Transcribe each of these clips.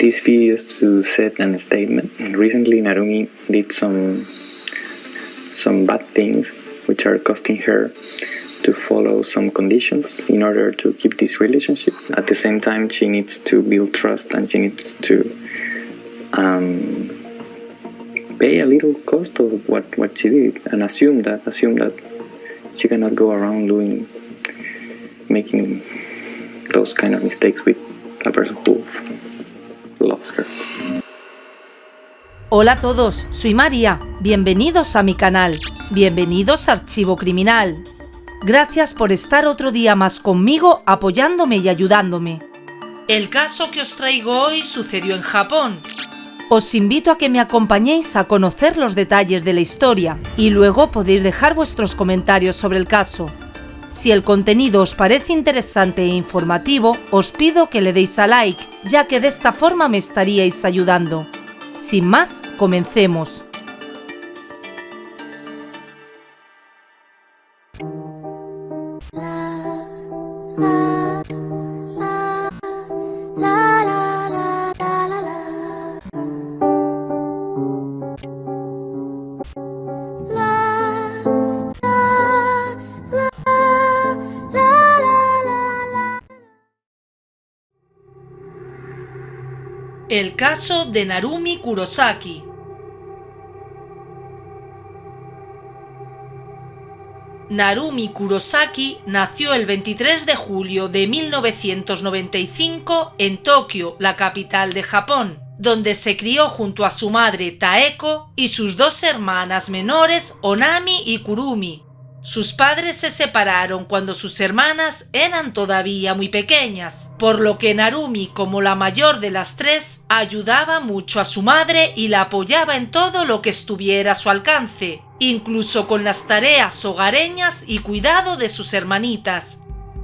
these videos to set a statement. Recently, Narumi did some bad things which are costing her to follow some conditions in order to keep this relationship. At the same time, she needs to build trust and she needs to pay a little cost of what she did and assume that she cannot go around making those kind of mistakes with a person who loves her. Hola a todos, soy María. Bienvenidos a mi canal. Bienvenidos a Archivo Criminal. Gracias por estar otro día más conmigo, apoyándome y ayudándome. El caso que os traigo hoy sucedió en Japón. Os invito a que me acompañéis a conocer los detalles de la historia y luego podéis dejar vuestros comentarios sobre el caso. Si el contenido os parece interesante e informativo, os pido que le deis a like, ya que de esta forma me estaríais ayudando. Sin más, comencemos. El caso de Narumi Kurosaki. Narumi Kurosaki nació el 23 de julio de 1995 en Tokio, la capital de Japón, donde se crió junto a su madre Taeko y sus dos hermanas menores Onami y Kurumi. Sus padres se separaron cuando sus hermanas eran todavía muy pequeñas, por lo que Narumi, como la mayor de las tres, ayudaba mucho a su madre y la apoyaba en todo lo que estuviera a su alcance, incluso con las tareas hogareñas y cuidado de sus hermanitas.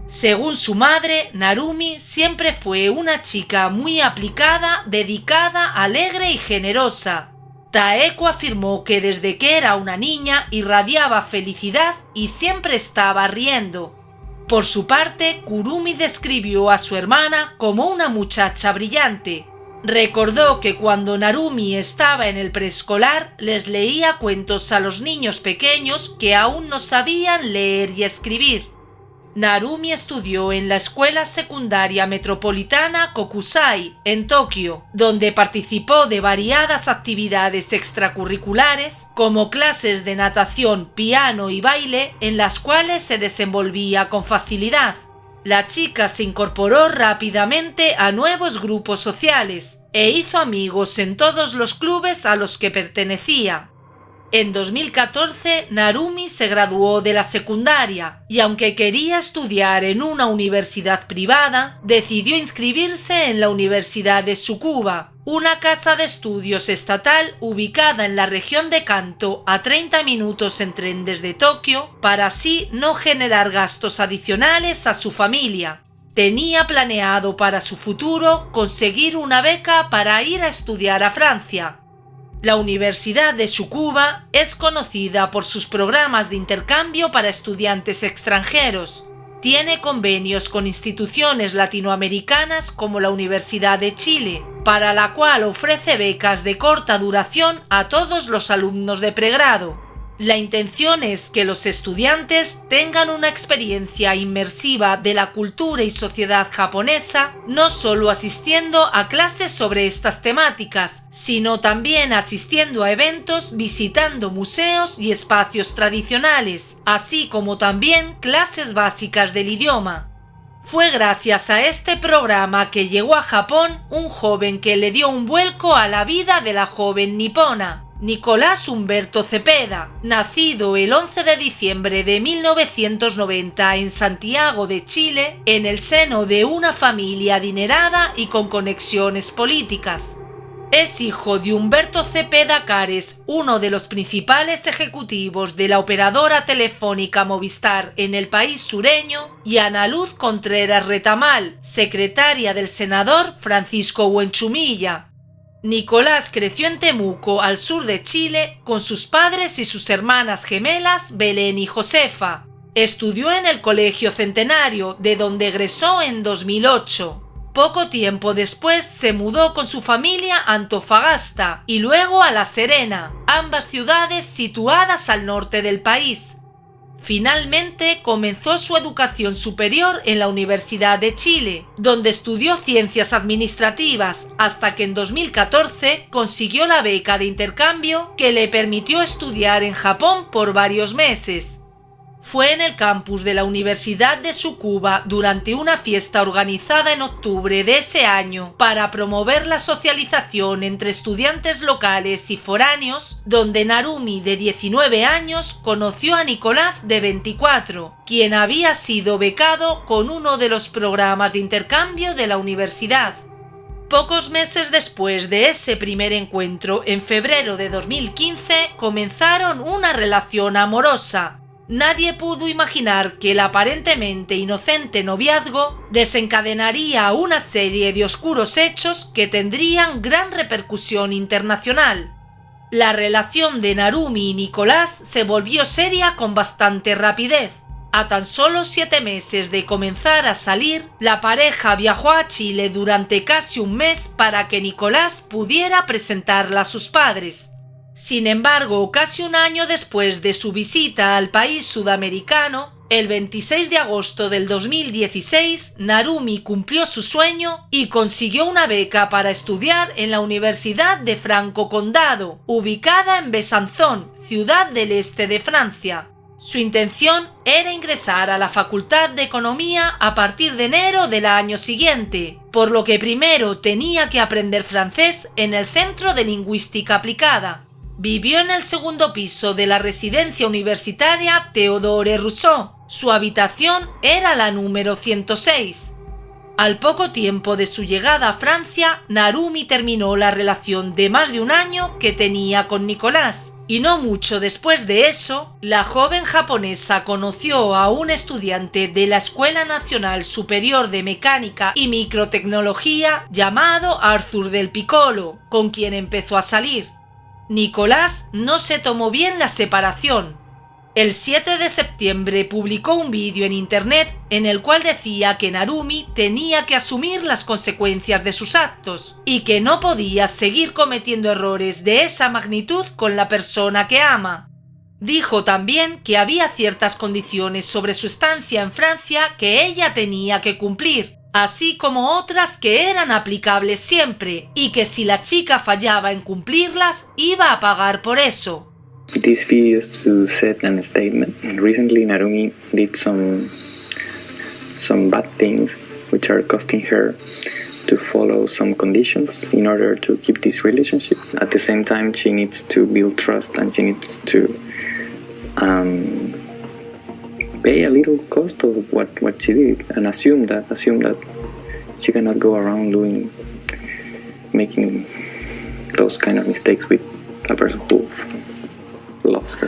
Según su madre, Narumi siempre fue una chica muy aplicada, dedicada, alegre y generosa. Taeko afirmó que desde que era una niña irradiaba felicidad y siempre estaba riendo. Por su parte, Kurumi describió a su hermana como una muchacha brillante. Recordó que cuando Narumi estaba en el preescolar les leía cuentos a los niños pequeños que aún no sabían leer y escribir. Narumi estudió en la Escuela Secundaria Metropolitana Kokusai, en Tokio, donde participó de variadas actividades extracurriculares, como clases de natación, piano y baile, en las cuales se desenvolvía con facilidad. La chica se incorporó rápidamente a nuevos grupos sociales e hizo amigos en todos los clubes a los que pertenecía. En 2014, Narumi se graduó de la secundaria y aunque quería estudiar en una universidad privada, decidió inscribirse en la Universidad de Tsukuba, una casa de estudios estatal ubicada en la región de Kanto a 30 minutos en tren desde Tokio, para así no generar gastos adicionales a su familia. Tenía planeado para su futuro conseguir una beca para ir a estudiar a Francia. La Universidad de Tsukuba es conocida por sus programas de intercambio para estudiantes extranjeros. Tiene convenios con instituciones latinoamericanas como la Universidad de Chile, para la cual ofrece becas de corta duración a todos los alumnos de pregrado. La intención es que los estudiantes tengan una experiencia inmersiva de la cultura y sociedad japonesa, no solo asistiendo a clases sobre estas temáticas, sino también asistiendo a eventos, visitando museos y espacios tradicionales, así como también clases básicas del idioma. Fue gracias a este programa que llegó a Japón un joven que le dio un vuelco a la vida de la joven nipona. Nicolás Humberto Cepeda, nacido el 11 de diciembre de 1990 en Santiago de Chile, en el seno de una familia adinerada y con conexiones políticas. Es hijo de Humberto Cepeda Cares, uno de los principales ejecutivos de la operadora telefónica Movistar en el país sureño, y Ana Luz Contreras Retamal, secretaria del senador Francisco Buenchumilla. Nicolás creció en Temuco, al sur de Chile, con sus padres y sus hermanas gemelas Belén y Josefa. Estudió en el Colegio Centenario, de donde egresó en 2008. Poco tiempo después se mudó con su familia a Antofagasta y luego a La Serena, ambas ciudades situadas al norte del país. Finalmente comenzó su educación superior en la Universidad de Chile, donde estudió ciencias administrativas hasta que en 2014 consiguió la beca de intercambio que le permitió estudiar en Japón por varios meses. Fue en el campus de la Universidad de Tsukuba durante una fiesta organizada en octubre de ese año para promover la socialización entre estudiantes locales y foráneos, donde Narumi, de 19 años, conoció a Nicolás, de 24, quien había sido becado con uno de los programas de intercambio de la universidad. Pocos meses después de ese primer encuentro, en febrero de 2015, comenzaron una relación amorosa. Nadie pudo imaginar que el aparentemente inocente noviazgo desencadenaría una serie de oscuros hechos que tendrían gran repercusión internacional. La relación de Narumi y Nicolás se volvió seria con bastante rapidez. A tan solo 7 meses de comenzar a salir, la pareja viajó a Chile durante casi un mes para que Nicolás pudiera presentarla a sus padres. Sin embargo, casi un año después de su visita al país sudamericano, el 26 de agosto del 2016, Narumi cumplió su sueño y consiguió una beca para estudiar en la Universidad de Franco Condado, ubicada en Besanzón, ciudad del este de Francia. Su intención era ingresar a la Facultad de Economía a partir de enero del año siguiente, por lo que primero tenía que aprender francés en el Centro de Lingüística Aplicada. Vivió en el segundo piso de la residencia universitaria Théodore Rousseau. Su habitación era la número 106. Al poco tiempo de su llegada a Francia, Narumi terminó la relación de más de un año que tenía con Nicolás, y no mucho después de eso, la joven japonesa conoció a un estudiante de la Escuela Nacional Superior de Mecánica y Microtecnología llamado Arthur Del Piccolo, con quien empezó a salir. Nicolás no se tomó bien la separación. El 7 de septiembre publicó un vídeo en internet en el cual decía que Narumi tenía que asumir las consecuencias de sus actos y que no podía seguir cometiendo errores de esa magnitud con la persona que ama. Dijo también que había ciertas condiciones sobre su estancia en Francia que ella tenía que cumplir, así como otras que eran aplicables siempre, y que si la chica fallaba en cumplirlas, iba a pagar por eso. This video is to set a statement. Recently, Narumi did some bad things which are costing her to follow some conditions in order to keep this relationship. At the same time, she needs to build trust and she needs to pay a little cost of what she did and assume that she cannot go around making those kind of mistakes with a person who loves her.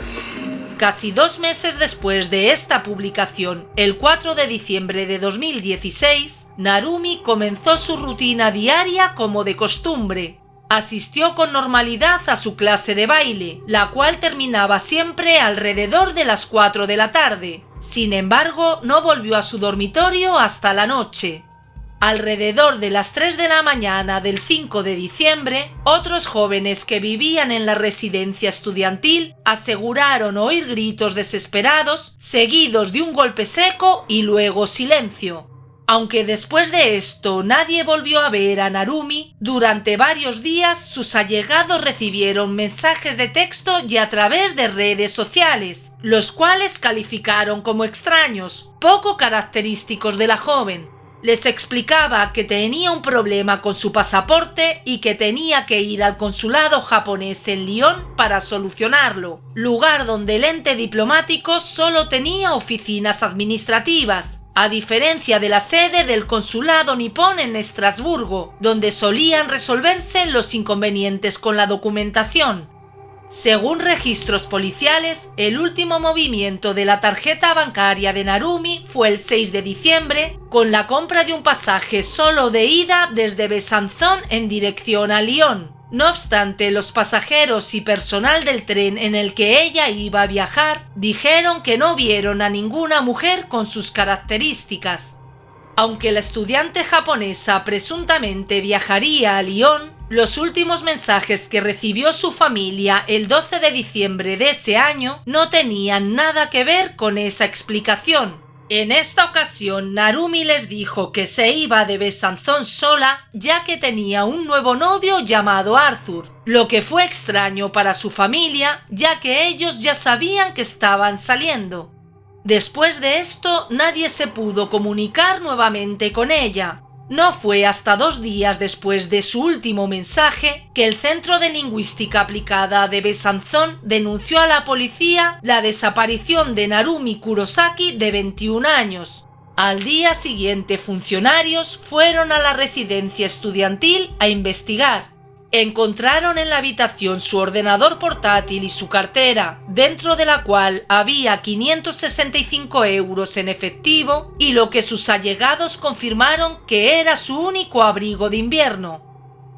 Casi 2 meses después de esta publicación, el 4 de diciembre de 2016, Narumi comenzó su rutina diaria como de costumbre. Asistió con normalidad a su clase de baile, la cual terminaba siempre alrededor de las 4 de la tarde. Sin embargo, no volvió a su dormitorio hasta la noche. Alrededor de las 3 de la mañana del 5 de diciembre, otros jóvenes que vivían en la residencia estudiantil aseguraron oír gritos desesperados, seguidos de un golpe seco y luego silencio. Aunque después de esto nadie volvió a ver a Narumi, durante varios días sus allegados recibieron mensajes de texto y a través de redes sociales, los cuales calificaron como extraños, poco característicos de la joven. Les explicaba que tenía un problema con su pasaporte y que tenía que ir al consulado japonés en Lyon para solucionarlo, lugar donde el ente diplomático solo tenía oficinas administrativas, a diferencia de la sede del consulado nipón en Estrasburgo, donde solían resolverse los inconvenientes con la documentación. Según registros policiales, el último movimiento de la tarjeta bancaria de Narumi fue el 6 de diciembre, con la compra de un pasaje solo de ida desde Besanzón en dirección a Lyon. No obstante, los pasajeros y personal del tren en el que ella iba a viajar dijeron que no vieron a ninguna mujer con sus características. Aunque la estudiante japonesa presuntamente viajaría a Lyon, los últimos mensajes que recibió su familia el 12 de diciembre de ese año no tenían nada que ver con esa explicación. En esta ocasión, Narumi les dijo que se iba de Besanzón sola, ya que tenía un nuevo novio llamado Arthur, lo que fue extraño para su familia, ya que ellos ya sabían que estaban saliendo. Después de esto, nadie se pudo comunicar nuevamente con ella. No fue hasta 2 días después de su último mensaje que el Centro de Lingüística Aplicada de Besanzón denunció a la policía la desaparición de Narumi Kurosaki, de 21 años. Al día siguiente, funcionarios fueron a la residencia estudiantil a investigar. Encontraron en la habitación su ordenador portátil y su cartera, dentro de la cual había 565 euros en efectivo y lo que sus allegados confirmaron que era su único abrigo de invierno.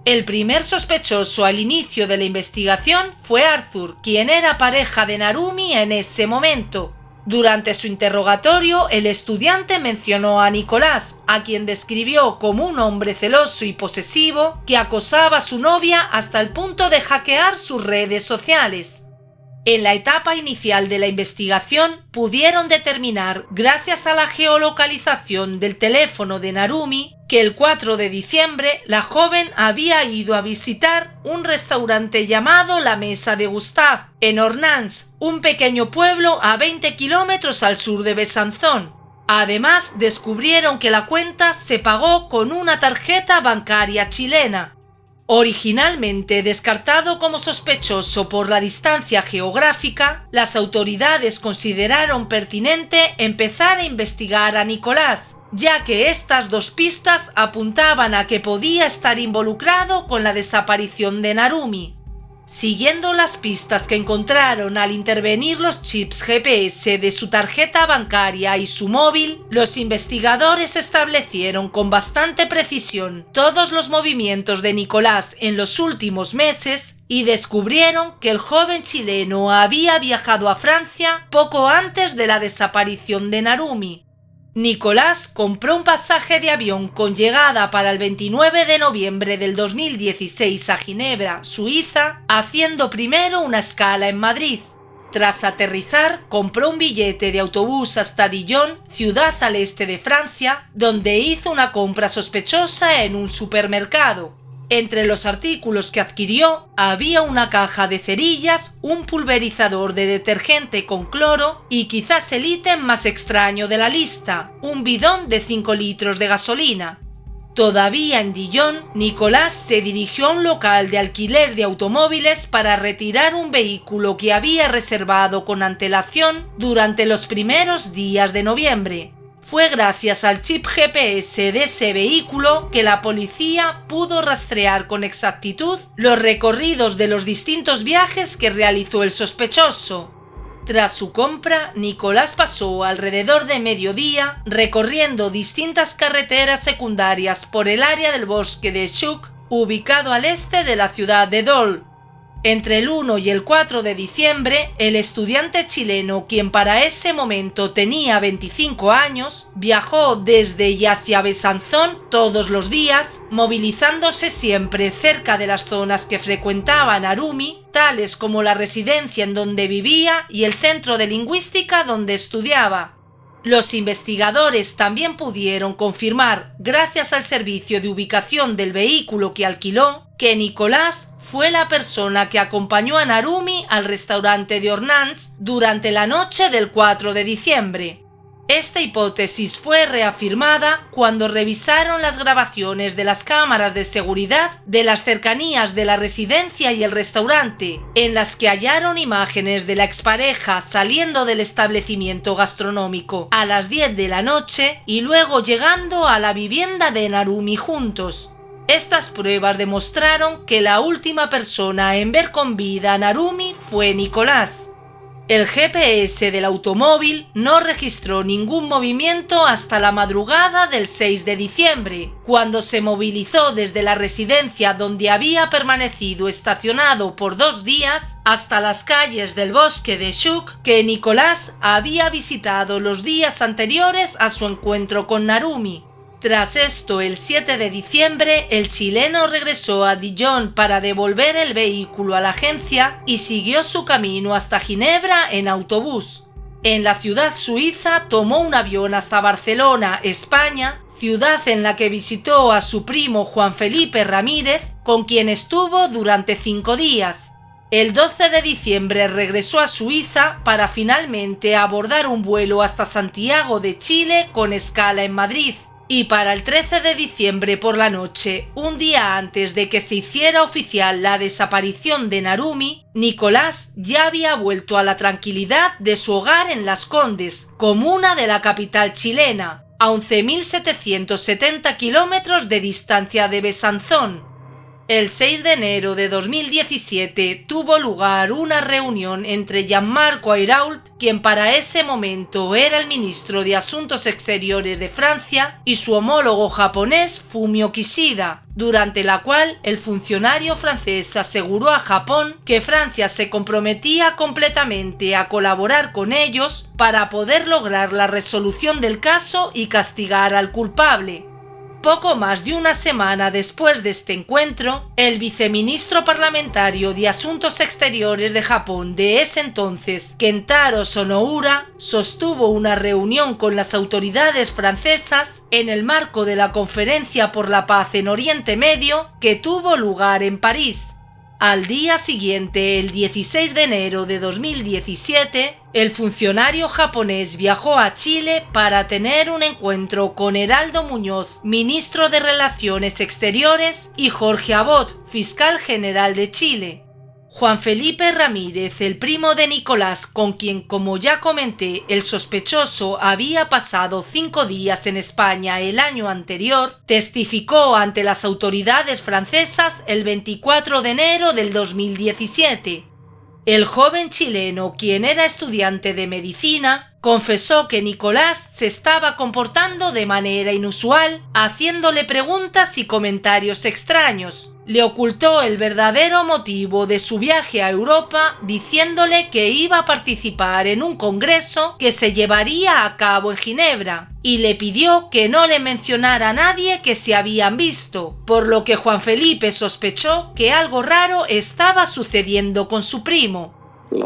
El primer sospechoso al inicio de la investigación fue Arthur, quien era pareja de Narumi en ese momento. Durante su interrogatorio, el estudiante mencionó a Nicolás, a quien describió como un hombre celoso y posesivo que acosaba a su novia hasta el punto de hackear sus redes sociales. En la etapa inicial de la investigación pudieron determinar, gracias a la geolocalización del teléfono de Narumi, que el 4 de diciembre la joven había ido a visitar un restaurante llamado La Mesa de Gustave, en Ornans, un pequeño pueblo a 20 kilómetros al sur de Besanzón. Además, descubrieron que la cuenta se pagó con una tarjeta bancaria chilena. Originalmente descartado como sospechoso por la distancia geográfica, las autoridades consideraron pertinente empezar a investigar a Nicolás, ya que estas 2 pistas apuntaban a que podía estar involucrado con la desaparición de Narumi. Siguiendo las pistas que encontraron al intervenir los chips GPS de su tarjeta bancaria y su móvil, los investigadores establecieron con bastante precisión todos los movimientos de Nicolás en los últimos meses y descubrieron que el joven chileno había viajado a Francia poco antes de la desaparición de Narumi. Nicolás compró un pasaje de avión con llegada para el 29 de noviembre del 2016 a Ginebra, Suiza, haciendo primero una escala en Madrid. Tras aterrizar, compró un billete de autobús hasta Dijon, ciudad al este de Francia, donde hizo una compra sospechosa en un supermercado. Entre los artículos que adquirió había una caja de cerillas, un pulverizador de detergente con cloro y quizás el ítem más extraño de la lista, un bidón de 5 litros de gasolina. Todavía en Dijon, Nicolás se dirigió a un local de alquiler de automóviles para retirar un vehículo que había reservado con antelación durante los primeros días de noviembre. Fue gracias al chip GPS de ese vehículo que la policía pudo rastrear con exactitud los recorridos de los distintos viajes que realizó el sospechoso. Tras su compra, Nicolás pasó alrededor de mediodía recorriendo distintas carreteras secundarias por el área del bosque de Chouk, ubicado al este de la ciudad de Dole. Entre el 1 y el 4 de diciembre, el estudiante chileno, quien para ese momento tenía 25 años, viajó desde y hacia Besanzón todos los días, movilizándose siempre cerca de las zonas que frecuentaba Narumi, tales como la residencia en donde vivía y el centro de lingüística donde estudiaba. Los investigadores también pudieron confirmar, gracias al servicio de ubicación del vehículo que alquiló, que Nicolás fue la persona que acompañó a Narumi al restaurante de Ornans durante la noche del 4 de diciembre. Esta hipótesis fue reafirmada cuando revisaron las grabaciones de las cámaras de seguridad de las cercanías de la residencia y el restaurante, en las que hallaron imágenes de la expareja saliendo del establecimiento gastronómico a las 10 de la noche y luego llegando a la vivienda de Narumi juntos. Estas pruebas demostraron que la última persona en ver con vida a Narumi fue Nicolás. El GPS del automóvil no registró ningún movimiento hasta la madrugada del 6 de diciembre, cuando se movilizó desde la residencia donde había permanecido estacionado por 2 días hasta las calles del bosque de Chouk que Nicolás había visitado los días anteriores a su encuentro con Narumi. Tras esto, el 7 de diciembre, el chileno regresó a Dijon para devolver el vehículo a la agencia y siguió su camino hasta Ginebra en autobús. En la ciudad suiza tomó un avión hasta Barcelona, España, ciudad en la que visitó a su primo Juan Felipe Ramírez, con quien estuvo durante 5 días. El 12 de diciembre regresó a Suiza para finalmente abordar un vuelo hasta Santiago de Chile con escala en Madrid. Y para el 13 de diciembre por la noche, un día antes de que se hiciera oficial la desaparición de Narumi, Nicolás ya había vuelto a la tranquilidad de su hogar en Las Condes, comuna de la capital chilena, a 11.770 kilómetros de distancia de Besanzón. El 6 de enero de 2017 tuvo lugar una reunión entre Jean-Marc Ayrault, quien para ese momento era el ministro de Asuntos Exteriores de Francia, y su homólogo japonés Fumio Kishida, durante la cual el funcionario francés aseguró a Japón que Francia se comprometía completamente a colaborar con ellos para poder lograr la resolución del caso y castigar al culpable. Poco más de una semana después de este encuentro, el viceministro parlamentario de Asuntos Exteriores de Japón de ese entonces, Kentaro Sonoura, sostuvo una reunión con las autoridades francesas en el marco de la Conferencia por la Paz en Oriente Medio que tuvo lugar en París. Al día siguiente, el 16 de enero de 2017, el funcionario japonés viajó a Chile para tener un encuentro con Heraldo Muñoz, ministro de Relaciones Exteriores, y Jorge Abot, fiscal general de Chile. Juan Felipe Ramírez, el primo de Nicolás, con quien, como ya comenté, el sospechoso había pasado 5 días en España el año anterior, testificó ante las autoridades francesas el 24 de enero del 2017. El joven chileno, quien era estudiante de medicina, confesó que Nicolás se estaba comportando de manera inusual, haciéndole preguntas y comentarios extraños. Le ocultó el verdadero motivo de su viaje a Europa, diciéndole que iba a participar en un congreso que se llevaría a cabo en Ginebra, y le pidió que no le mencionara a nadie que se habían visto, por lo que Juan Felipe sospechó que algo raro estaba sucediendo con su primo.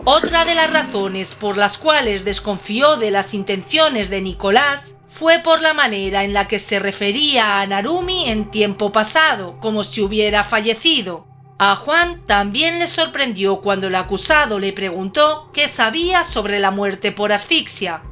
Otra de las razones por las cuales desconfió de las intenciones de Nicolás fue por la manera en la que se refería a Narumi en tiempo pasado, como si hubiera fallecido. A Juan también le sorprendió cuando el acusado le preguntó qué sabía sobre la muerte por asfixia.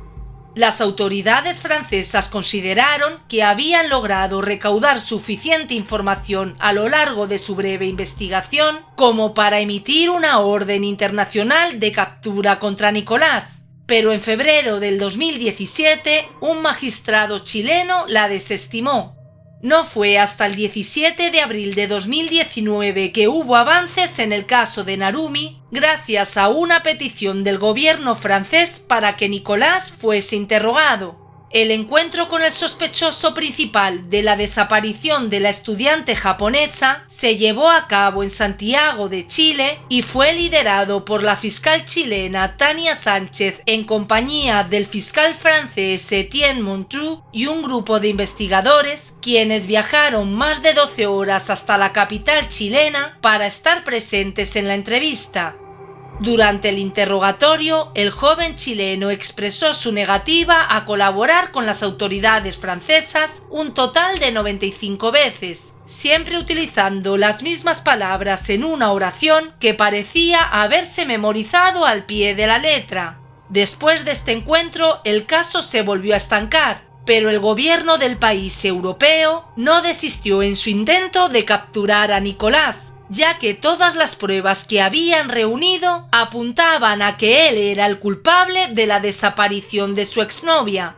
Las autoridades francesas consideraron que habían logrado recaudar suficiente información a lo largo de su breve investigación como para emitir una orden internacional de captura contra Nicolás. Pero en febrero del 2017, un magistrado chileno la desestimó. No fue hasta el 17 de abril de 2019 que hubo avances en el caso de Narumi, gracias a una petición del gobierno francés para que Nicolás fuese interrogado. El encuentro con el sospechoso principal de la desaparición de la estudiante japonesa se llevó a cabo en Santiago de Chile y fue liderado por la fiscal chilena Tania Sánchez en compañía del fiscal francés Etienne Montreux y un grupo de investigadores, quienes viajaron más de 12 horas hasta la capital chilena para estar presentes en la entrevista. Durante el interrogatorio, el joven chileno expresó su negativa a colaborar con las autoridades francesas un total de 95 veces, siempre utilizando las mismas palabras en una oración que parecía haberse memorizado al pie de la letra. Después de este encuentro, el caso se volvió a estancar, pero el gobierno del país europeo no desistió en su intento de capturar a Nicolás, ya que todas las pruebas que habían reunido apuntaban a que él era el culpable de la desaparición de su exnovia.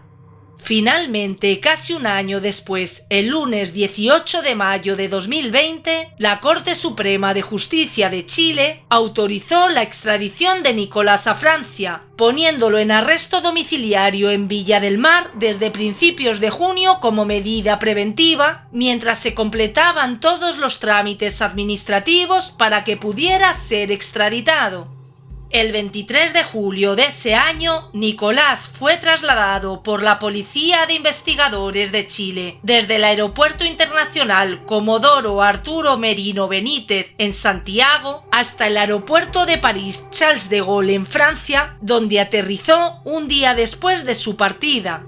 Finalmente, casi un año después, el lunes 18 de mayo de 2020, la Corte Suprema de Justicia de Chile autorizó la extradición de Nicolás a Francia, poniéndolo en arresto domiciliario en Villa del Mar desde principios de junio como medida preventiva, mientras se completaban todos los trámites administrativos para que pudiera ser extraditado. El 23 de julio de ese año, Nicolás fue trasladado por la Policía de Investigadores de Chile desde el Aeropuerto Internacional Comodoro Arturo Merino Benítez en Santiago hasta el aeropuerto de París Charles de Gaulle en Francia, donde aterrizó un día después de su partida.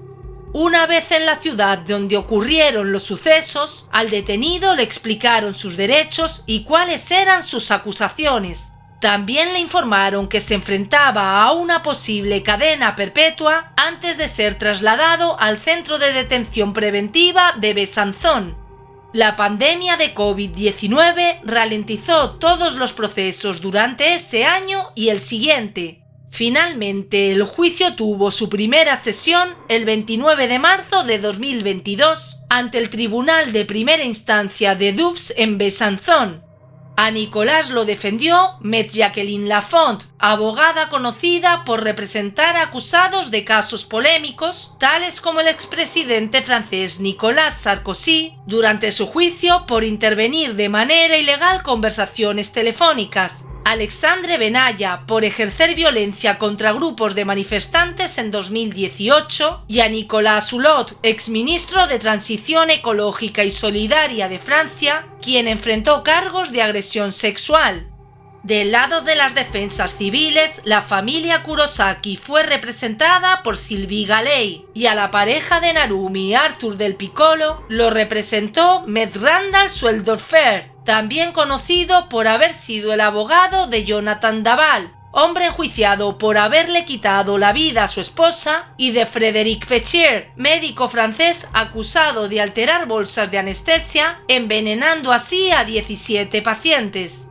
Una vez en la ciudad donde ocurrieron los sucesos, al detenido le explicaron sus derechos y cuáles eran sus acusaciones. También le informaron que se enfrentaba a una posible cadena perpetua antes de ser trasladado al centro de detención preventiva de Besanzón. La pandemia de COVID-19 ralentizó todos los procesos durante ese año y el siguiente. Finalmente, el juicio tuvo su primera sesión el 29 de marzo de 2022 ante el Tribunal de Primera Instancia de Doubs en Besanzón. A Nicolás lo defendió Maître Jacqueline Lafont, abogada conocida por representar a acusados de casos polémicos, tales como el expresidente francés Nicolas Sarkozy, durante su juicio por intervenir de manera ilegal conversaciones telefónicas, Alexandre Benalla por ejercer violencia contra grupos de manifestantes en 2018 y a Nicolas Hulot, exministro de Transición Ecológica y Solidaria de Francia, quien enfrentó cargos de agresión sexual. Del lado de las defensas civiles, la familia Kurosaki fue representada por Sylvie Galey y a la pareja de Narumi, Arthur del Piccolo, lo representó Maître Randall Sweldorfer, también conocido por haber sido el abogado de Jonathan Daval, hombre enjuiciado por haberle quitado la vida a su esposa, y de Frédéric Péchier, médico francés acusado de alterar bolsas de anestesia, envenenando así a 17 pacientes.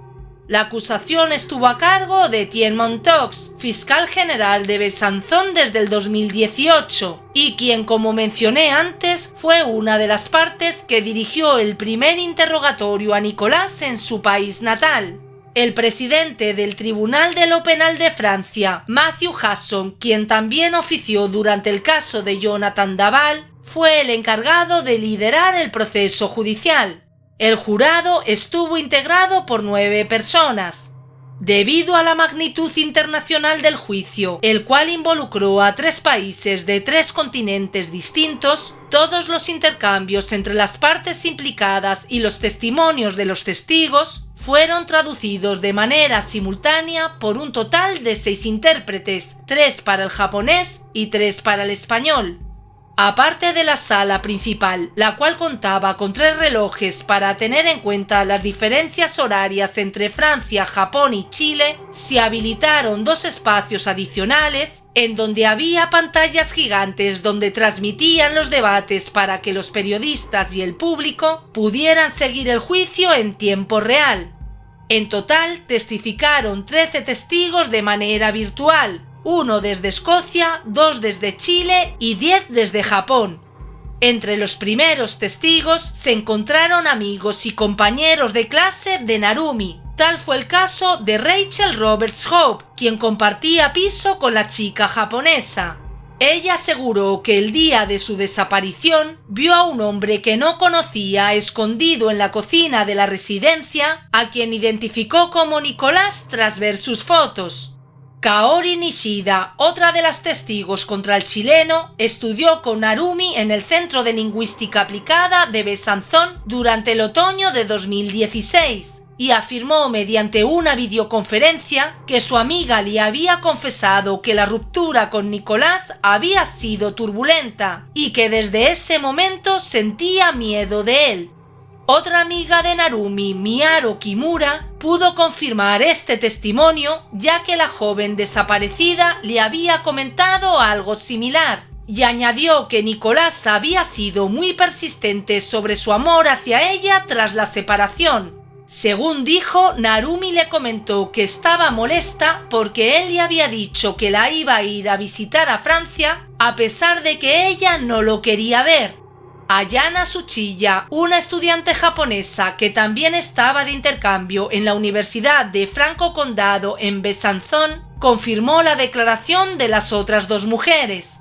La acusación estuvo a cargo de Etienne Montox, fiscal general de Besanzón desde el 2018, y quien, como mencioné antes, fue una de las partes que dirigió el primer interrogatorio a Nicolás en su país natal. El presidente del Tribunal de lo Penal de Francia, Matthew Hasson, quien también ofició durante el caso de Jonathan Daval, fue el encargado de liderar el proceso judicial. El jurado estuvo integrado por 9 personas. Debido a la magnitud internacional del juicio, el cual involucró a 3 países de 3 continentes distintos, todos los intercambios entre las partes implicadas y los testimonios de los testigos fueron traducidos de manera simultánea por un total de 6 intérpretes, 3 para el japonés y 3 para el español. Aparte de la sala principal, la cual contaba con 3 relojes para tener en cuenta las diferencias horarias entre Francia, Japón y Chile, se habilitaron 2 espacios adicionales en donde había pantallas gigantes donde transmitían los debates para que los periodistas y el público pudieran seguir el juicio en tiempo real. En total testificaron 13 testigos de manera virtual, 1 desde Escocia, 2 desde Chile y 10 desde Japón. Entre los primeros testigos se encontraron amigos y compañeros de clase de Narumi. Tal fue el caso de Rachel Roberts Hope, quien compartía piso con la chica japonesa. Ella aseguró que el día de su desaparición vio a un hombre que no conocía escondido en la cocina de la residencia, a quien identificó como Nicolás tras ver sus fotos. Kaori Nishida, otra de las testigos contra el chileno, estudió con Narumi en el Centro de Lingüística Aplicada de Besanzón durante el otoño de 2016 y afirmó mediante una videoconferencia que su amiga le había confesado que la ruptura con Nicolás había sido turbulenta y que desde ese momento sentía miedo de él. Otra amiga de Narumi, Miaro Kimura, pudo confirmar este testimonio ya que la joven desaparecida le había comentado algo similar y añadió que Nicolás había sido muy persistente sobre su amor hacia ella tras la separación. Según dijo, Narumi le comentó que estaba molesta porque él le había dicho que la iba a ir a visitar a Francia a pesar de que ella no lo quería ver. Ayana Tsuchiya, una estudiante japonesa que también estaba de intercambio en la Universidad de Franco Condado en Besanzón, confirmó la declaración de las otras 2 mujeres.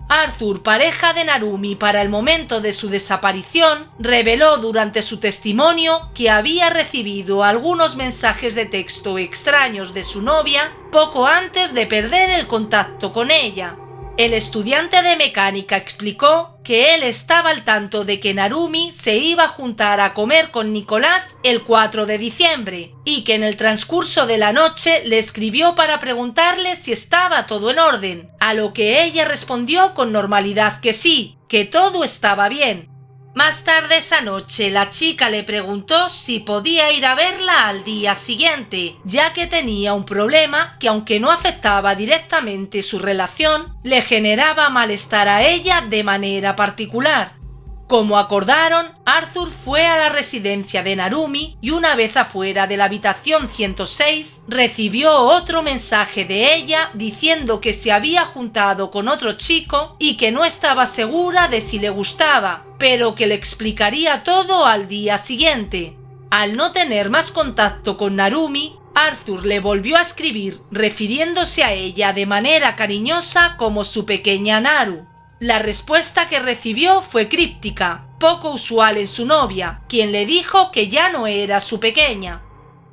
Arthur, pareja de Narumi para el momento de su desaparición, reveló durante su testimonio que había recibido algunos mensajes de texto extraños de su novia poco antes de perder el contacto con ella. El estudiante de mecánica explicó que él estaba al tanto de que Narumi se iba a juntar a comer con Nicolás el 4 de diciembre y que en el transcurso de la noche le escribió para preguntarle si estaba todo en orden, a lo que ella respondió con normalidad que sí, que todo estaba bien. Más tarde esa noche la chica le preguntó si podía ir a verla al día siguiente, ya que tenía un problema que, aunque no afectaba directamente su relación, le generaba malestar a ella de manera particular. Como acordaron, Arthur fue a la residencia de Narumi y una vez afuera de la habitación 106 recibió otro mensaje de ella diciendo que se había juntado con otro chico y que no estaba segura de si le gustaba, pero que le explicaría todo al día siguiente. Al no tener más contacto con Narumi, Arthur le volvió a escribir refiriéndose a ella de manera cariñosa como su pequeña Naru. La respuesta que recibió fue críptica, poco usual en su novia, quien le dijo que ya no era su pequeña.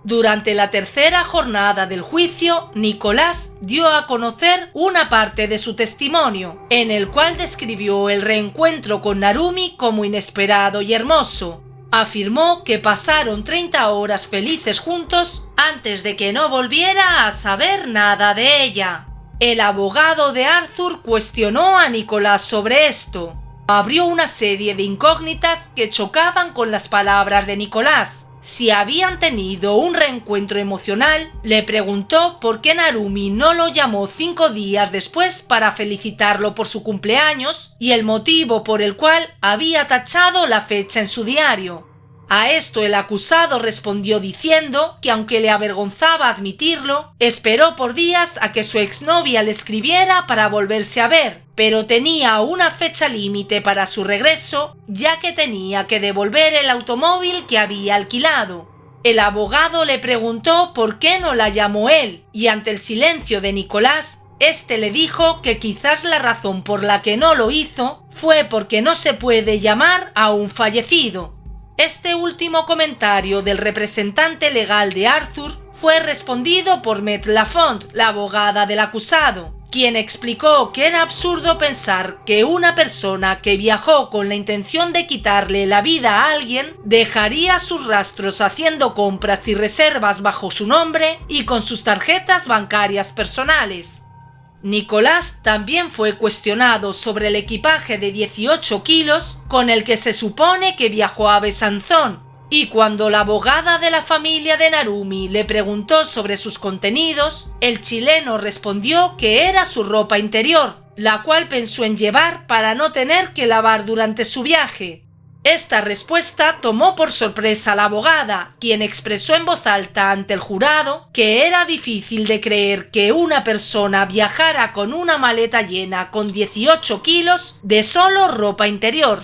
Durante la tercera jornada del juicio, Nicolás dio a conocer una parte de su testimonio, en el cual describió el reencuentro con Narumi como inesperado y hermoso. Afirmó que pasaron 30 horas felices juntos antes de que no volviera a saber nada de ella. El abogado de Arthur cuestionó a Nicolás sobre esto. Abrió una serie de incógnitas que chocaban con las palabras de Nicolás. Si habían tenido un reencuentro emocional, le preguntó por qué Narumi no lo llamó 5 días después para felicitarlo por su cumpleaños y el motivo por el cual había tachado la fecha en su diario. A esto el acusado respondió diciendo que, aunque le avergonzaba admitirlo, esperó por días a que su exnovia le escribiera para volverse a ver, pero tenía una fecha límite para su regreso, ya que tenía que devolver el automóvil que había alquilado. El abogado le preguntó por qué no la llamó él, y ante el silencio de Nicolás, este le dijo que quizás la razón por la que no lo hizo fue porque no se puede llamar a un fallecido. Este último comentario del representante legal de Arthur fue respondido por Met Lafont, la abogada del acusado, quien explicó que era absurdo pensar que una persona que viajó con la intención de quitarle la vida a alguien dejaría sus rastros haciendo compras y reservas bajo su nombre y con sus tarjetas bancarias personales. Nicolás también fue cuestionado sobre el equipaje de 18 kilos con el que se supone que viajó a Besanzón, y cuando la abogada de la familia de Narumi le preguntó sobre sus contenidos, el chileno respondió que era su ropa interior, la cual pensó en llevar para no tener que lavar durante su viaje. Esta respuesta tomó por sorpresa a la abogada, quien expresó en voz alta ante el jurado que era difícil de creer que una persona viajara con una maleta llena con 18 kilos de solo ropa interior.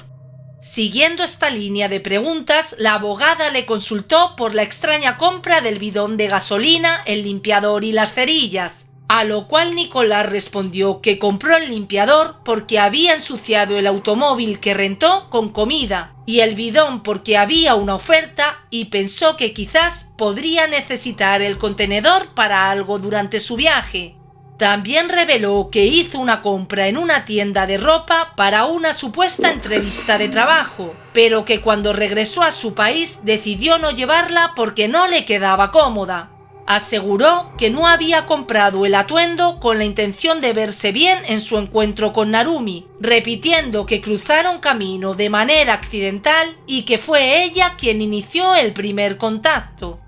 Siguiendo esta línea de preguntas, la abogada le consultó por la extraña compra del bidón de gasolina, el limpiador y las cerillas, a lo cual Nicolás respondió que compró el limpiador porque había ensuciado el automóvil que rentó con comida y el bidón porque había una oferta y pensó que quizás podría necesitar el contenedor para algo durante su viaje. También reveló que hizo una compra en una tienda de ropa para una supuesta entrevista de trabajo, pero que cuando regresó a su país decidió no llevarla porque no le quedaba cómoda. Aseguró que no había comprado el atuendo con la intención de verse bien en su encuentro con Narumi, repitiendo que cruzaron camino de manera accidental y que fue ella quien inició el primer contacto.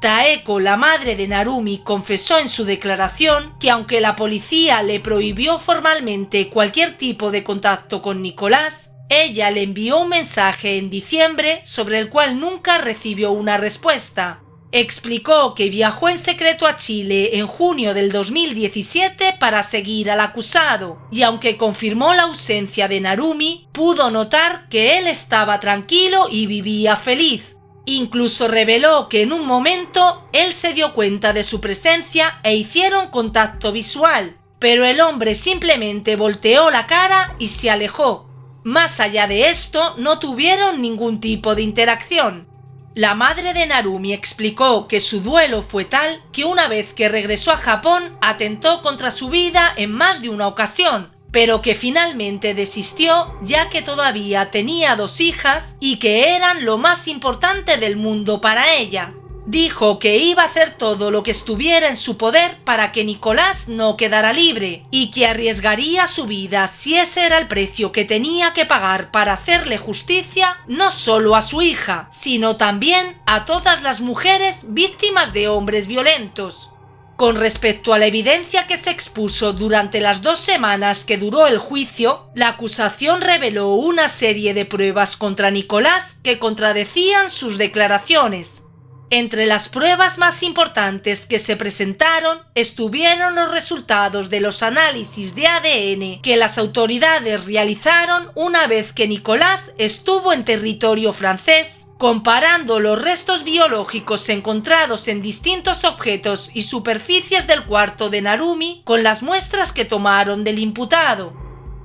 Taeko, la madre de Narumi, confesó en su declaración que aunque la policía le prohibió formalmente cualquier tipo de contacto con Nicolás, ella le envió un mensaje en diciembre sobre el cual nunca recibió una respuesta. Explicó que viajó en secreto a Chile en junio del 2017 para seguir al acusado, y aunque confirmó la ausencia de Narumi, pudo notar que él estaba tranquilo y vivía feliz. Incluso reveló que en un momento él se dio cuenta de su presencia e hicieron contacto visual, pero el hombre simplemente volteó la cara y se alejó. Más allá de esto, no tuvieron ningún tipo de interacción. La madre de Narumi explicó que su duelo fue tal que una vez que regresó a Japón atentó contra su vida en más de una ocasión, pero que finalmente desistió ya que todavía tenía 2 hijas y que eran lo más importante del mundo para ella. Dijo que iba a hacer todo lo que estuviera en su poder para que Nicolás no quedara libre y que arriesgaría su vida si ese era el precio que tenía que pagar para hacerle justicia no solo a su hija, sino también a todas las mujeres víctimas de hombres violentos. Con respecto a la evidencia que se expuso durante las 2 semanas que duró el juicio, la acusación reveló una serie de pruebas contra Nicolás que contradecían sus declaraciones. Entre las pruebas más importantes que se presentaron estuvieron los resultados de los análisis de ADN que las autoridades realizaron una vez que Nicolás estuvo en territorio francés, comparando los restos biológicos encontrados en distintos objetos y superficies del cuarto de Narumi con las muestras que tomaron del imputado.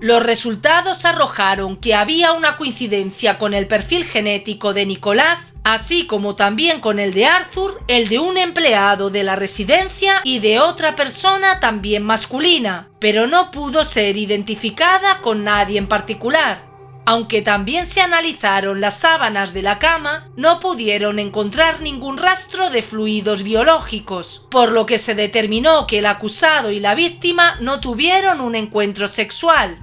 Los resultados arrojaron que había una coincidencia con el perfil genético de Nicolás, así como también con el de Arthur, el de un empleado de la residencia y de otra persona también masculina, pero no pudo ser identificada con nadie en particular. Aunque también se analizaron las sábanas de la cama, no pudieron encontrar ningún rastro de fluidos biológicos, por lo que se determinó que el acusado y la víctima no tuvieron un encuentro sexual.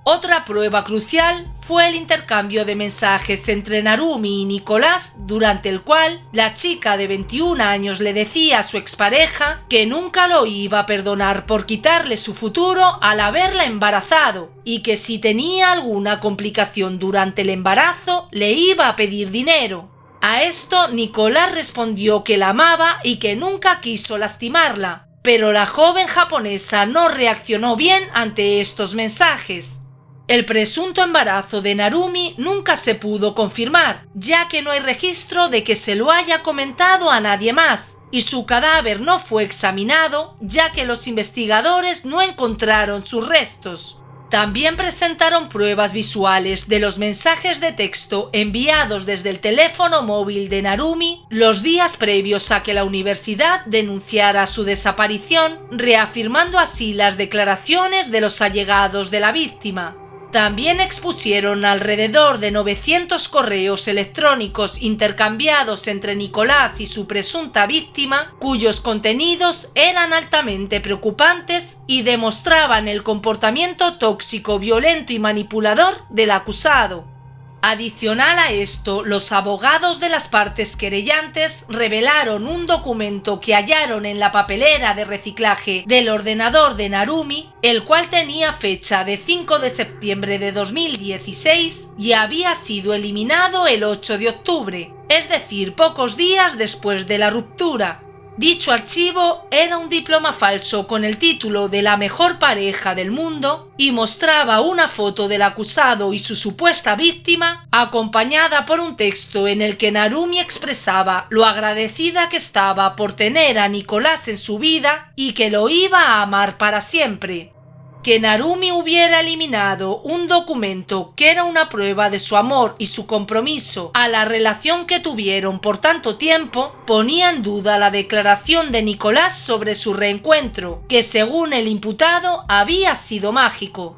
Otra prueba crucial fue el intercambio de mensajes entre Narumi y Nicolás, durante el cual la chica de 21 años le decía a su expareja que nunca lo iba a perdonar por quitarle su futuro al haberla embarazado y que si tenía alguna complicación durante el embarazo le iba a pedir dinero. A esto Nicolás respondió que la amaba y que nunca quiso lastimarla, pero la joven japonesa no reaccionó bien ante estos mensajes. El presunto embarazo de Narumi nunca se pudo confirmar, ya que no hay registro de que se lo haya comentado a nadie más, y su cadáver no fue examinado, ya que los investigadores no encontraron sus restos. También presentaron pruebas visuales de los mensajes de texto enviados desde el teléfono móvil de Narumi los días previos a que la universidad denunciara su desaparición, reafirmando así las declaraciones de los allegados de la víctima. También expusieron alrededor de 900 correos electrónicos intercambiados entre Nicolás y su presunta víctima, cuyos contenidos eran altamente preocupantes y demostraban el comportamiento tóxico, violento y manipulador del acusado. Adicional a esto, los abogados de las partes querellantes revelaron un documento que hallaron en la papelera de reciclaje del ordenador de Narumi, el cual tenía fecha de 5 de septiembre de 2016 y había sido eliminado el 8 de octubre, es decir, pocos días después de la ruptura. Dicho archivo era un diploma falso con el título de la mejor pareja del mundo y mostraba una foto del acusado y su supuesta víctima, acompañada por un texto en el que Narumi expresaba lo agradecida que estaba por tener a Nicolás en su vida y que lo iba a amar para siempre. Que Narumi hubiera eliminado un documento que era una prueba de su amor y su compromiso a la relación que tuvieron por tanto tiempo ponía en duda la declaración de Nicolás sobre su reencuentro, que según el imputado había sido mágico.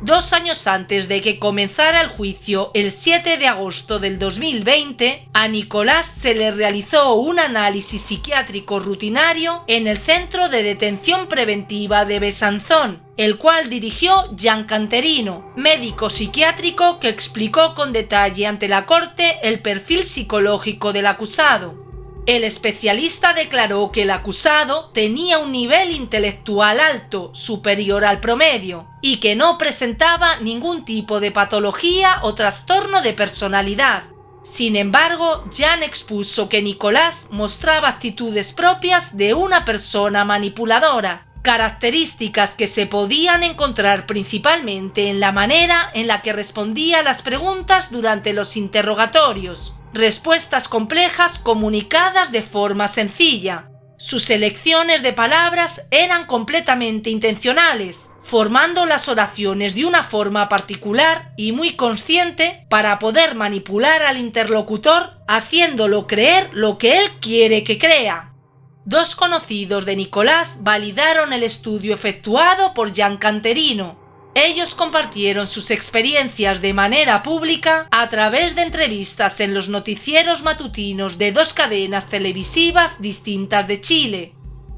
2 años antes de que comenzara el juicio, el 7 de agosto del 2020, a Nicolás se le realizó un análisis psiquiátrico rutinario en el Centro de Detención Preventiva de Besanzón, el cual dirigió Gian Canterino, médico psiquiátrico que explicó con detalle ante la corte el perfil psicológico del acusado. El especialista declaró que el acusado tenía un nivel intelectual alto, superior al promedio, y que no presentaba ningún tipo de patología o trastorno de personalidad. Sin embargo, Gian expuso que Nicolás mostraba actitudes propias de una persona manipuladora, características que se podían encontrar principalmente en la manera en la que respondía a las preguntas durante los interrogatorios. Respuestas complejas comunicadas de forma sencilla. Sus elecciones de palabras eran completamente intencionales, formando las oraciones de una forma particular y muy consciente para poder manipular al interlocutor, haciéndolo creer lo que él quiere que crea. Dos conocidos de Nicolás validaron el estudio efectuado por Gian Canterino. Ellos compartieron sus experiencias de manera pública a través de entrevistas en los noticieros matutinos de dos cadenas televisivas distintas de Chile.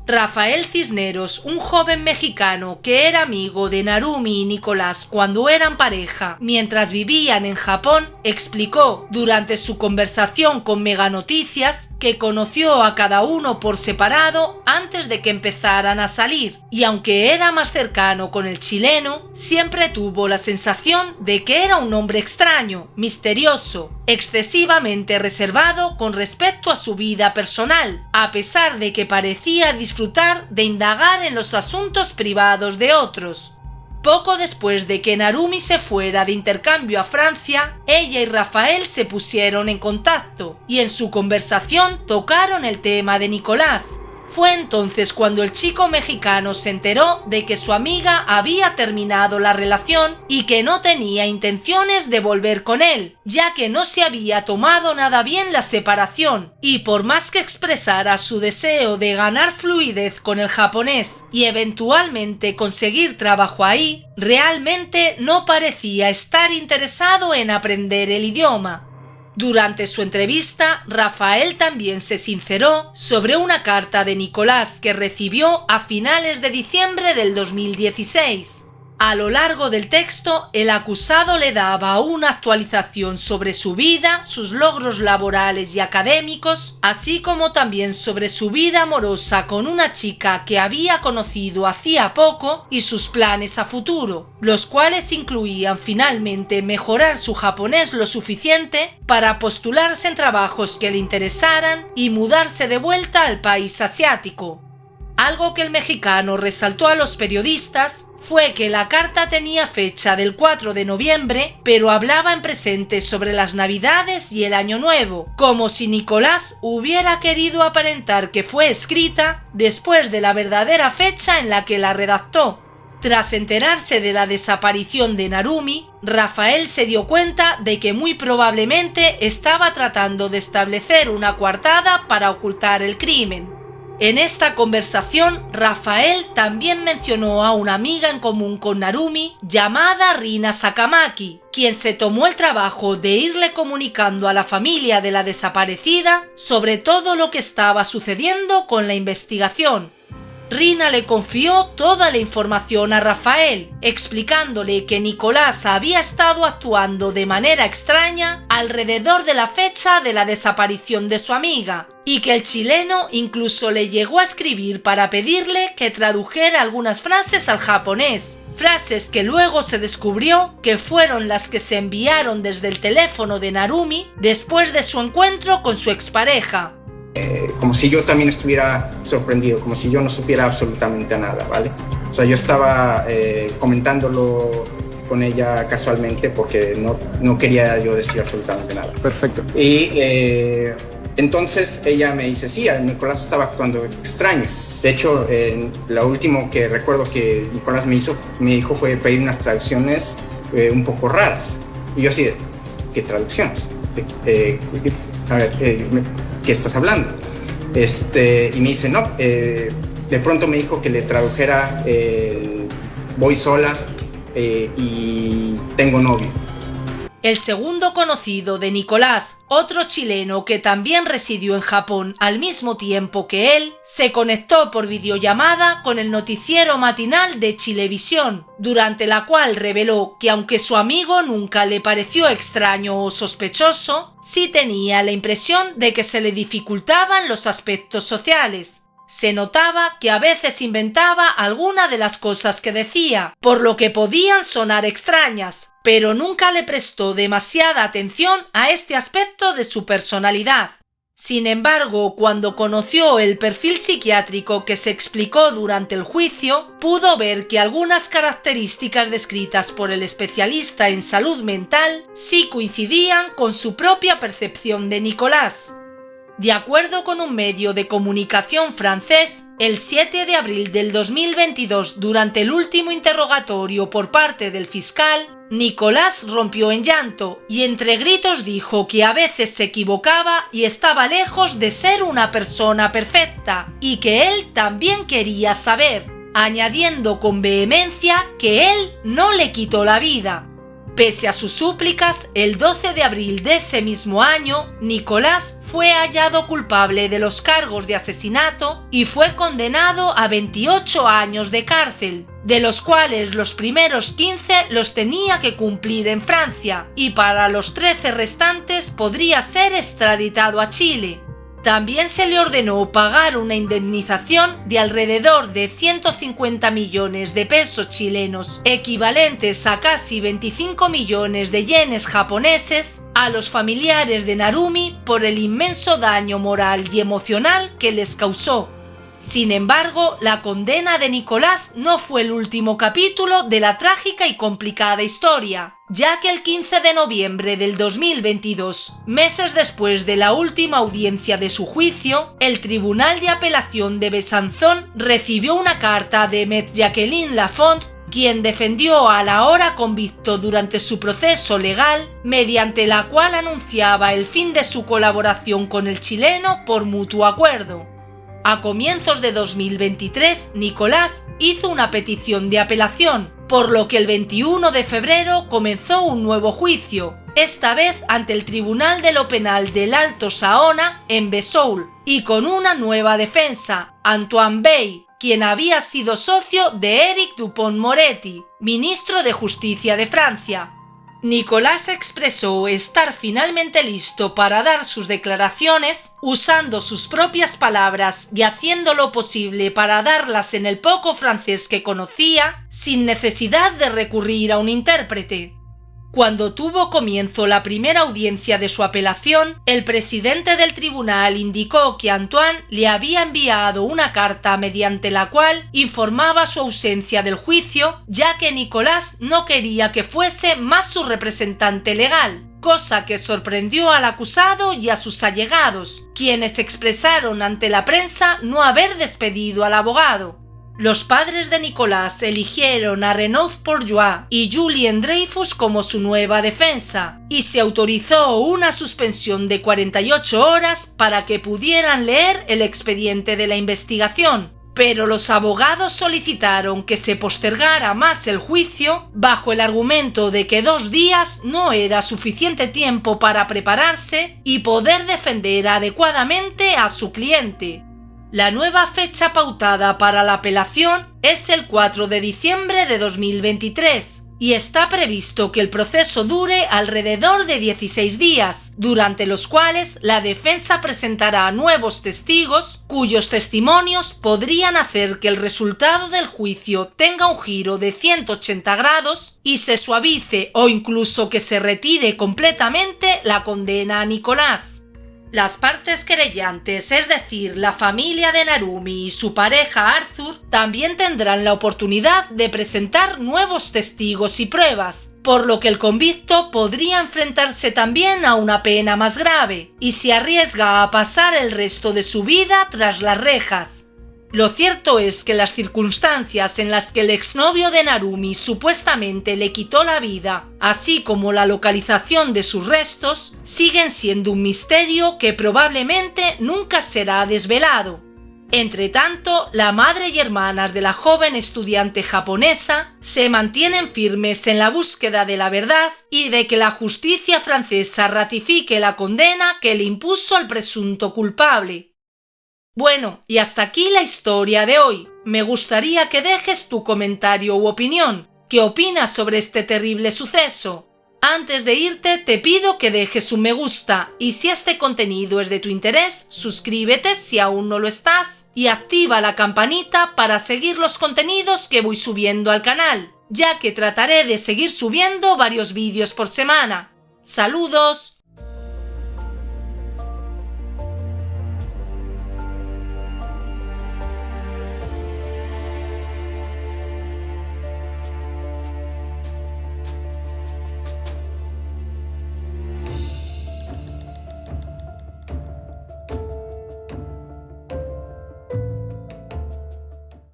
Rafael Cisneros, un joven mexicano que era amigo de Narumi y Nicolás cuando eran pareja mientras vivían en Japón, explicó durante su conversación con Mega Noticias que conoció a cada uno por separado antes de que empezaran a salir, y aunque era más cercano con el chileno, siempre tuvo la sensación de que era un hombre extraño, misterioso, excesivamente reservado con respecto a su vida personal, a pesar de que parecía disfrutar de indagar en los asuntos privados de otros. Poco después de que Narumi se fuera de intercambio a Francia, ella y Rafael se pusieron en contacto y en su conversación tocaron el tema de Nicolás. Fue entonces cuando el chico mexicano se enteró de que su amiga había terminado la relación y que no tenía intenciones de volver con él, ya que no se había tomado nada bien la separación, y por más que expresara su deseo de ganar fluidez con el japonés y eventualmente conseguir trabajo ahí, realmente no parecía estar interesado en aprender el idioma. Durante su entrevista, Rafael también se sinceró sobre una carta de Nicolás que recibió a finales de diciembre del 2016. A lo largo del texto, el acusado le daba una actualización sobre su vida, sus logros laborales y académicos, así como también sobre su vida amorosa con una chica que había conocido hacía poco y sus planes a futuro, los cuales incluían finalmente mejorar su japonés lo suficiente para postularse en trabajos que le interesaran y mudarse de vuelta al país asiático. Algo que el mexicano resaltó a los periodistas fue que la carta tenía fecha del 4 de noviembre, pero hablaba en presente sobre las Navidades y el Año Nuevo, como si Nicolás hubiera querido aparentar que fue escrita después de la verdadera fecha en la que la redactó. Tras enterarse de la desaparición de Narumi, Rafael se dio cuenta de que muy probablemente estaba tratando de establecer una coartada para ocultar el crimen. En esta conversación, Rafael también mencionó a una amiga en común con Narumi llamada Rina Sakamaki, quien se tomó el trabajo de irle comunicando a la familia de la desaparecida sobre todo lo que estaba sucediendo con la investigación. Rina le confió toda la información a Rafael, explicándole que Nicolás había estado actuando de manera extraña alrededor de la fecha de la desaparición de su amiga, y que el chileno incluso le llegó a escribir para pedirle que tradujera algunas frases al japonés, frases que luego se descubrió que fueron las que se enviaron desde el teléfono de Narumi después de su encuentro con su expareja. Como si yo también estuviera sorprendido, como si yo no supiera absolutamente nada, ¿vale? O sea, yo estaba comentándolo con ella casualmente porque no quería yo decir absolutamente nada. Perfecto. Y entonces ella me dice, sí, Nicolás estaba actuando extraño. De hecho, lo último que recuerdo que Nicolás me dijo fue pedir unas traducciones un poco raras. Y yo así, ¿qué traducciones? A ver, ¿qué estás hablando? Y me dice, no, de pronto me dijo que le tradujera voy sola y tengo novio. El segundo conocido de Nicolás, otro chileno que también residió en Japón al mismo tiempo que él, se conectó por videollamada con el noticiero matinal de Chilevisión, durante la cual reveló que aunque su amigo nunca le pareció extraño o sospechoso, sí tenía la impresión de que se le dificultaban los aspectos sociales. Se notaba que a veces inventaba alguna de las cosas que decía, por lo que podían sonar extrañas, pero nunca le prestó demasiada atención a este aspecto de su personalidad. Sin embargo, cuando conoció el perfil psiquiátrico que se explicó durante el juicio, pudo ver que algunas características descritas por el especialista en salud mental sí coincidían con su propia percepción de Nicolás. De acuerdo con un medio de comunicación francés, el 7 de abril del 2022, durante el último interrogatorio por parte del fiscal, Nicolás rompió en llanto y entre gritos dijo que a veces se equivocaba y estaba lejos de ser una persona perfecta y que él también quería saber, añadiendo con vehemencia que él no le quitó la vida. Pese a sus súplicas, el 12 de abril de ese mismo año, Nicolás fue hallado culpable de los cargos de asesinato y fue condenado a 28 años de cárcel, de los cuales los primeros 15 los tenía que cumplir en Francia y para los 13 restantes podría ser extraditado a Chile. También se le ordenó pagar una indemnización de alrededor de 150 millones de pesos chilenos, equivalentes a casi 25 millones de yenes japoneses, a los familiares de Narumi por el inmenso daño moral y emocional que les causó. Sin embargo, la condena de Nicolás no fue el último capítulo de la trágica y complicada historia, ya que el 15 de noviembre del 2022, meses después de la última audiencia de su juicio, el Tribunal de Apelación de Besanzón recibió una carta de Maître Jacqueline Lafont, quien defendió al ahora convicto durante su proceso legal, mediante la cual anunciaba el fin de su colaboración con el chileno por mutuo acuerdo. A comienzos de 2023, Nicolás hizo una petición de apelación, por lo que el 21 de febrero comenzó un nuevo juicio, esta vez ante el Tribunal de lo Penal del Alto Saona en Vesoul, y con una nueva defensa, Antoine Bey, quien había sido socio de Éric Dupond-Moretti, ministro de Justicia de Francia. Nicolás expresó estar finalmente listo para dar sus declaraciones usando sus propias palabras y haciendo lo posible para darlas en el poco francés que conocía, sin necesidad de recurrir a un intérprete. Cuando tuvo comienzo la primera audiencia de su apelación, el presidente del tribunal indicó que Antoine le había enviado una carta mediante la cual informaba su ausencia del juicio, ya que Nicolás no quería que fuese más su representante legal, cosa que sorprendió al acusado y a sus allegados, quienes expresaron ante la prensa no haber despedido al abogado. Los padres de Nicolás eligieron a Renaud Bourgeois y Julien Dreyfus como su nueva defensa, y se autorizó una suspensión de 48 horas para que pudieran leer el expediente de la investigación, pero los abogados solicitaron que se postergara más el juicio bajo el argumento de que 2 días no era suficiente tiempo para prepararse y poder defender adecuadamente a su cliente. La nueva fecha pautada para la apelación es el 4 de diciembre de 2023 y está previsto que el proceso dure alrededor de 16 días, durante los cuales la defensa presentará nuevos testigos cuyos testimonios podrían hacer que el resultado del juicio tenga un giro de 180 grados y se suavice o incluso que se retire completamente la condena a Nicolás. Las partes querellantes, es decir, la familia de Narumi y su pareja Arthur, también tendrán la oportunidad de presentar nuevos testigos y pruebas, por lo que el convicto podría enfrentarse también a una pena más grave y se arriesga a pasar el resto de su vida tras las rejas. Lo cierto es que las circunstancias en las que el exnovio de Narumi supuestamente le quitó la vida, así como la localización de sus restos, siguen siendo un misterio que probablemente nunca será desvelado. Entretanto, la madre y hermanas de la joven estudiante japonesa se mantienen firmes en la búsqueda de la verdad y de que la justicia francesa ratifique la condena que le impuso al presunto culpable. Bueno, y hasta aquí la historia de hoy. Me gustaría que dejes tu comentario u opinión. ¿Qué opinas sobre este terrible suceso? Antes de irte, te pido que dejes un me gusta y si este contenido es de tu interés, suscríbete si aún no lo estás y activa la campanita para seguir los contenidos que voy subiendo al canal, ya que trataré de seguir subiendo varios vídeos por semana. ¡Saludos!